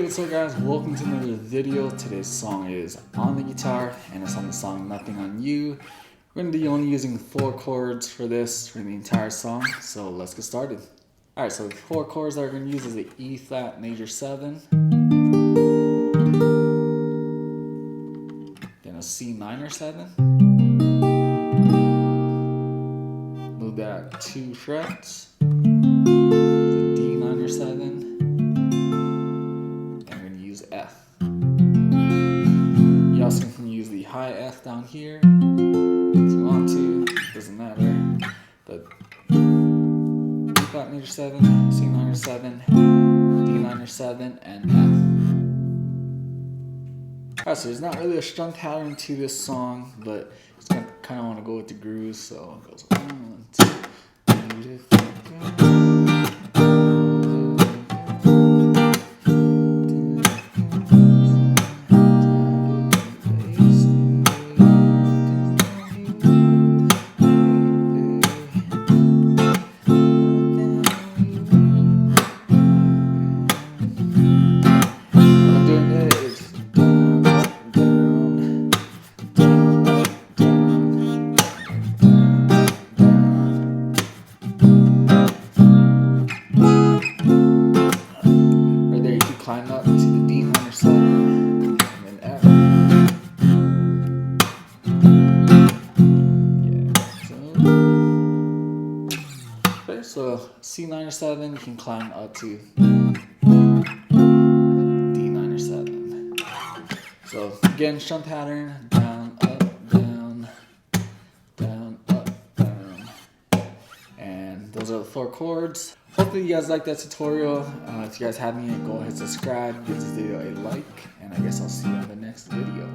what's up guys, welcome to another video. Today's song is on the guitar and it's on the song Nothing on You. We're going to be only using 4 chords for this, for the entire song, so let's get started. Alright, so the 4 chords that we're going to use is the E flat major 7, then a C minor 7, move that 2 frets, the D minor 7, F. You also can use the high F down here if you want to, doesn't matter. But E flat major 7, C minor 7, D minor 7, and F. Alright, so there's not really a strum pattern to this song, but just kind of want to go with the grooves, so it goes 1, 2, 3, 4, 5. Climb up to the D minor 7 and then F. Yeah, okay, so C minor 7, you can climb up to D minor 7. So again, strum pattern, down, up, down, down, up, down. And those are the 4 chords. Hopefully you guys liked that tutorial. If you guys have any, go ahead and subscribe, give this video a like, and I guess I'll see you in the next video.